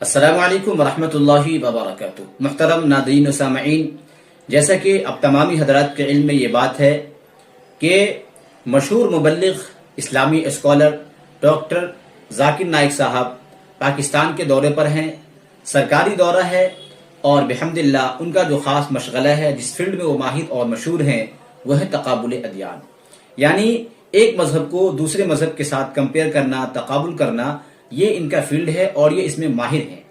السلام علیکم ورحمۃ اللہ وبرکاتہ۔ محترم ناظرین و سامعین، جیسا کہ اب تمامی حضرات کے علم میں یہ بات ہے کہ مشہور مبلغ اسلامی اسکالر ڈاکٹر ذاکر نائک صاحب پاکستان کے دورے پر ہیں، سرکاری دورہ ہے، اور بحمد اللہ ان کا جو خاص مشغلہ ہے، جس فیلڈ میں وہ ماہر اور مشہور ہیں، وہ ہے تقابل ادیان، یعنی ایک مذہب کو دوسرے مذہب کے ساتھ کمپیئر کرنا، تقابل کرنا، یہ ان کا فیلڈ ہے اور یہ اس میں ماہر ہیں،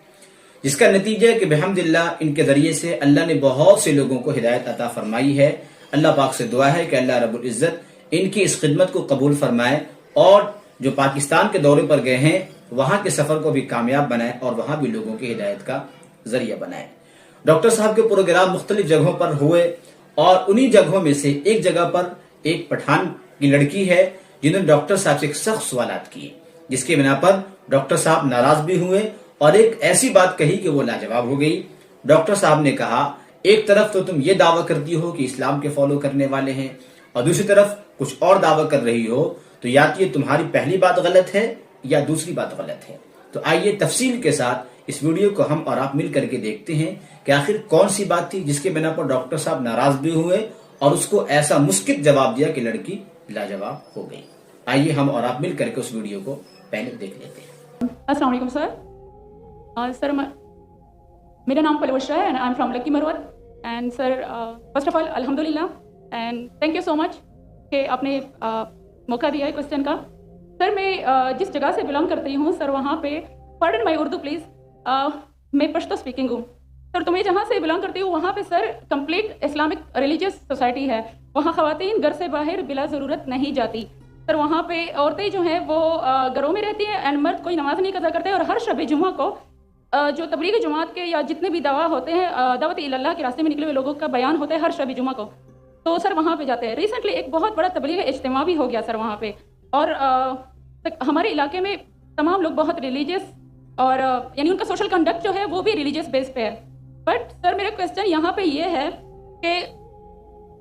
جس کا نتیجہ ہے کہ بحمد اللہ ان کے ذریعے سے اللہ نے بہت سے لوگوں کو ہدایت عطا فرمائی ہے۔ اللہ پاک سے دعا ہے کہ اللہ رب العزت ان کی اس خدمت کو قبول فرمائے اور جو پاکستان کے دورے پر گئے ہیں وہاں کے سفر کو بھی کامیاب بنائے اور وہاں بھی لوگوں کی ہدایت کا ذریعہ بنائے۔ ڈاکٹر صاحب کے پروگرام مختلف جگہوں پر ہوئے اور انہی جگہوں میں سے ایک جگہ پر ایک پٹھان کی لڑکی ہے جنہوں نے ڈاکٹر صاحب سے ایک سخت سوالات کیے، جس کی بنا پر ڈاکٹر صاحب ناراض بھی ہوئے اور ایک ایسی بات کہی کہ وہ لاجواب ہو گئی۔ ڈاکٹر صاحب نے کہا، ایک طرف تو تم یہ دعویٰ کرتی ہو کہ اسلام کے فالو کرنے والے ہیں اور دوسری طرف کچھ اور دعویٰ کر رہی ہو، تو یا تو یہ تمہاری پہلی بات غلط ہے یا دوسری بات غلط ہے۔ تو آئیے تفصیل کے ساتھ اس ویڈیو کو ہم اور آپ مل کر کے دیکھتے ہیں کہ آخر کون سی بات تھی جس کے بنا پر ڈاکٹر صاحب ناراض بھی ہوئے اور اس کو ایسا مسکت جواب دیا کہ لڑکی لاجواب ہو گئی۔ آئیے ہم اور آپ مل کر کے اس ویڈیو کو پہلے دیکھ لیتے ہیں۔ السلام علیکم سر۔ سر میرا نام پلوشرا ہے and I am from lucky Marwat. And sir first of all الحمد للہ اینڈ تھینک یو سو مچ کہ آپ نے موقع دیا ہے کوشچن کا۔ سر میں جس جگہ سے بلانگ کرتی ہوں سر، وہاں پہ پارڈن مائی اردو پلیز، میں پشتو اسپیکنگ ہوں سر۔ تو میں جہاں سے بلانگ کرتی ہوں وہاں پہ سر کمپلیٹ اسلامک ریلیجیس سوسائٹی ہے۔ وہاں خواتین گھر سے باہر بلا ضرورت نہیں جاتی سر۔ وہاں پہ عورتیں جو ہیں وہ گھروں میں رہتی ہیں اینڈ مرد کوئی نماز نہیں قضا کرتے، اور ہر شب جمعہ کو جو تبلیغی جماعت کے یا جتنے بھی دعویٰ ہوتے ہیں، دعوت اللہ کے راستے میں نکلے ہوئے لوگوں کا بیان ہوتا ہے ہر شب جمعہ کو، تو سر وہاں پہ جاتے ہیں۔ ریسنٹلی ایک بہت بڑا تبلیغ اجتماع بھی ہو گیا سر وہاں پہ، اور ہمارے علاقے میں تمام لوگ بہت ریلیجیس اور یعنی ان کا سوشل کنڈکٹ جو ہے وہ بھی ریلیجیس بیس پہ ہے۔ بٹ سر میرا کویسچن یہاں پہ یہ ہے کہ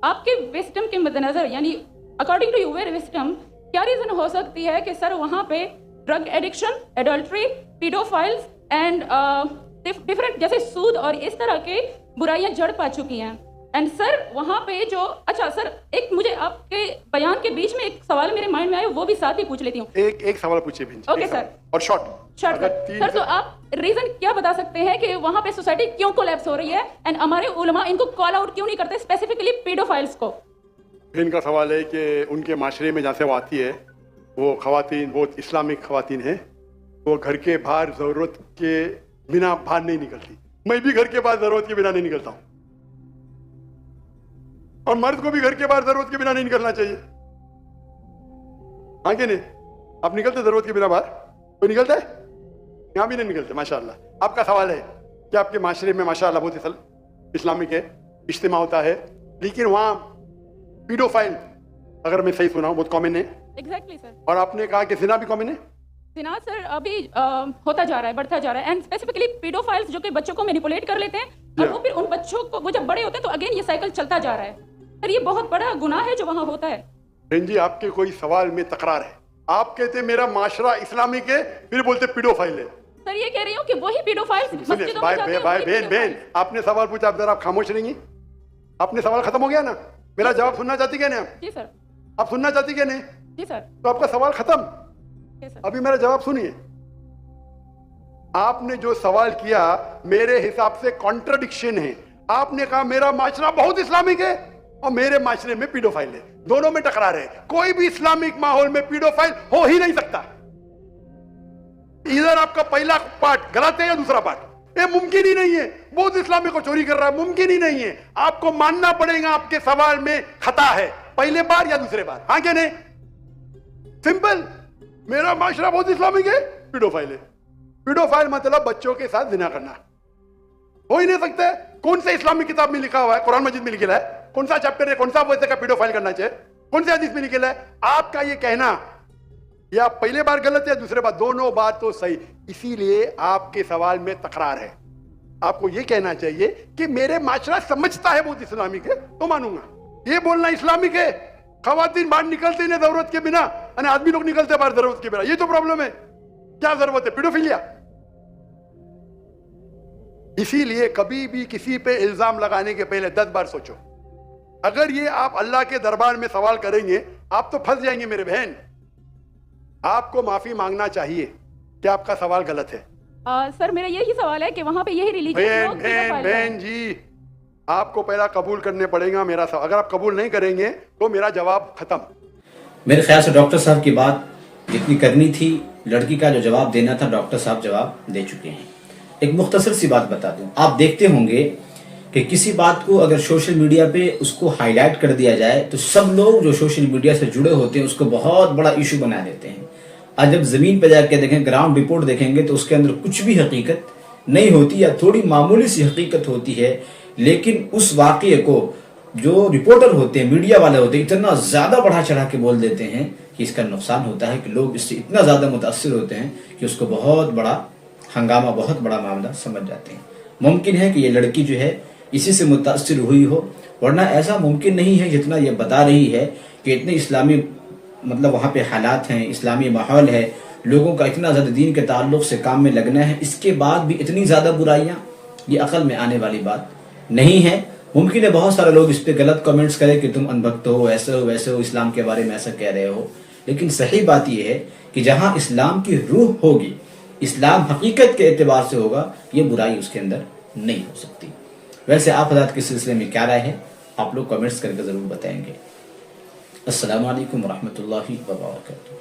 آپ کے وسڈم کے مد نظر، یعنی اکارڈنگ ٹو یور وسڈم، کیا ریزن ہو سکتی ہے کہ سر وہاں پہ drug addiction, adultery, paedophiles and different جیسے سود اور اس طرح کے برائیاں جڑ پا چکی ہیں؟ اینڈ سر وہاں پہ جو اچھا سر، ایک مجھے آپ کے بیان کے بیچ میں ایک سوال میرے مائنڈ میں آیا، وہ بھی ساتھ ہی پوچھ لیتی ہوں۔ ایک سوال پوچھے بہن جی۔ اوکے سر، اور شارٹ سر، تو آپ ریزن کیا بتا سکتے ہیں کہ وہاں پہ سوسائٹی کیوں کولیپس ہو رہی ہے اینڈ ہمارے علماء ان کو کال آؤٹ کیوں نہیں کرتے، اسپیسیفکلی پیڈوفائلز کو؟ بہن کا سوال ہے کہ ان کے معاشرے میں جہاں سے وہ آتی ہے، وہ خواتین بہت اسلامک خواتین ہیں، وہ گھر کے باہر ضرورت کے بنا باہر نہیں نکلتی۔ میں بھی گھر کے باہر ضرورت کے بنا نہیں نکلتا ہوں، اور مرد کو بھی گھر کے باہر ضرورت کے بنا نہیں نکلنا چاہیے، ہاں کہ نہیں؟ آپ نکلتے ضرورت کے بنا باہر؟ کوئی نکلتا ہے؟ یہاں بھی نہیں نکلتے ماشاءاللہ۔ آپ کا سوال ہے کہ آپ کے معاشرے میں ماشاءاللہ بہت اسلامک ہے، اجتماع ہوتا ہے، لیکن وہاں پیڈوفائل، اگر میں صحیح سنا ہوں، بہت کامن ہے۔ ایگزیکٹلی سر۔ اور آپ نے کہا کہ زنا بھی کامن ہے؟ زنا سر ابھی ہوتا جا رہا ہے، بڑھتا جا رہا ہے، اینڈ اسپیسیفکلی پیڈوفائلز جو کہ بچوں کو مینیپولیٹ کر لیتے ہیں اور وہ پھر ان بچوں کو، وہ جب بڑے ہوتے ہیں تو اگین یہ سائیکل چلتا جا رہا ہے سر۔ یہ بہت بڑا گناہ ہے جو وہاں ہوتا ہے۔ بہن جی، آپ کے کوئی سوال میں تکرار ہے۔ آپ کہتے میرا معاشرہ اسلامک ہے، پھر بولتے پیڈوفائل ہے۔ سر یہ کہہ رہی ہوں کہ وہی پیڈوفائلز مسجدوں میں جاتے ہیں۔ بہن آپ نے سوال پوچھا، اب ذرا آپ خاموش رہیں گی؟ آپ نے سوال ختم ہو گیا نا؟ میرا جواب سننا چاہتی کیا نہیں آپ؟ جی سر۔ آپ سننا چاہتی کیا نہیں؟ جی سر۔ تو آپ کا سوال ختم۔ سر ابھی میرا جواب سنیے۔ آپ نے جو سوال کیا میرے حساب سے کانٹرڈکشن ہے۔ آپ نے کہا میرا معاشرہ بہت اسلامک ہے اور میرے معاشرے میں پیڈوفائل ہے، دونوں میں ٹکرار ہے۔ کوئی بھی اسلامک ماحول میں پیڈوفائل ہو ہی نہیں سکتا۔ ادھر آپ کا پہلا پارٹ غلط ہے یا دوسرا پارٹ، یہ ممکن ہی نہیں ہے۔ بہت اسلامک کو چوری کر رہا ہے، ممکن ہی نہیں ہے۔ آپ کو ماننا پڑے گا آپ کے سوال میں خطا ہے، پہلے بار یا دوسرے بار، ہاں کہ نہیں؟ سمپل۔ میرا معاشرہ بہت اسلامک ہے، پیڈوفائل ہے۔ پیڈوفائل مطلب بچوں کے ساتھ زنا کرنا، ہو ہی نہیں سکتا ہے۔ کون سے اسلامک کتاب میں لکھا ہوا ہے؟ قرآن مجید میں لکھا ہے؟ کون سا چیپٹر ہے؟ کون سا ویسے کا پیڈوفائل کرنا چاہیے؟ کون سے حدیث میں لکھا ہے؟ آپ کا یہ کہنا یا پہلے بار غلط ہے، دوسرے بار، دونوں بار تو صحیح۔ اسی لیے آپ کے سوال میں تکرار ہے۔ آپ کو یہ کہنا چاہیے کہ میرے معاشرہ سمجھتا ہے بہت اسلامک ہے تو مانوں گا۔ یہ بولنا اسلامک ہے، خواتین باہر نکلتے نہیں ضرورت کے بنا، یعنی آدمی لوگ نکلتے باہر ضرورت کے بنا، یہ تو پرابلم ہے۔ کیا ضرورت ہے؟ پیڈوفیلیا۔ اسی لیے کبھی بھی کسی پہ الزام لگانے کے پہلے 10 بار سوچو. اگر یہ آپ اللہ کے دربار میں سوال کریں گے آپ تو پھنس جائیں گے میرے بہن. آپ کو معافی مانگنا چاہیے کہ آپ کا سوال غلط ہے. سر میرا یہی سوال ہے کہ وہاں پہ یہی ریلیجن بہن جی آپ کو پہلا قبول کرنے پڑے گا میرا سوال. اگر آپ قبول نہیں کریں گے تو میرا جواب ختم. میرے خیال سے ڈاکٹر صاحب کی بات جتنی کرنی تھی، لڑکی کا جو جواب دینا تھا ڈاکٹر صاحب جواب دے چکے ہیں. ایک مختصر سی بات بتا دوں، آپ دیکھتے ہوں گے کہ کسی بات کو اگر سوشل میڈیا پہ اس کو ہائی لائٹ کر دیا جائے تو سب لوگ جو سوشل میڈیا سے جڑے ہوتے ہیں اس کو بہت بڑا ایشو بنا دیتے ہیں. آج جب زمین پہ جا کے دیکھیں، گراؤنڈ رپورٹ دیکھیں گے تو اس کے اندر کچھ بھی حقیقت نہیں ہوتی یا تھوڑی معمولی سی حقیقت ہوتی ہے، لیکن اس واقعے کو جو رپورٹر ہوتے ہیں، میڈیا والے ہوتے ہیں، اتنا زیادہ بڑھا چڑھا کے بول دیتے ہیں کہ اس کا نقصان ہوتا ہے کہ لوگ اس سے اتنا زیادہ متاثر ہوتے ہیں کہ اس کو بہت بڑا ہنگامہ، بہت بڑا معاملہ سمجھ جاتے ہیں. ممکن ہے کہ یہ لڑکی جو ہے اسی سے متاثر ہوئی ہو، ورنہ ایسا ممکن نہیں ہے جتنا یہ بتا رہی ہے کہ اتنے اسلامی مطلب وہاں پہ حالات ہیں، اسلامی ماحول ہے، لوگوں کا اتنا زیادہ دین کے تعلق سے کام میں لگنا ہے، اس کے بعد بھی اتنی زیادہ برائیاں، یہ عقل میں آنے والی بات نہیں ہے. ممکن ہے بہت سارے لوگ اس پہ غلط کمنٹس کریں کہ تم انبھکت ہو، ایسے ہو ویسے ہو، اسلام کے بارے میں ایسا کہہ رہے ہو، لیکن صحیح بات یہ ہے کہ جہاں اسلام کی روح ہوگی، اسلام حقیقت کے اعتبار سے ہوگا، یہ برائی اس کے اندر نہیں ہو سکتی. ویسے آپ حضرات کے سلسلے میں کیا رائے ہے آپ لوگ کمنٹس کر کے ضرور بتائیں گے. السلام علیکم ورحمۃ اللہ وبرکاتہ.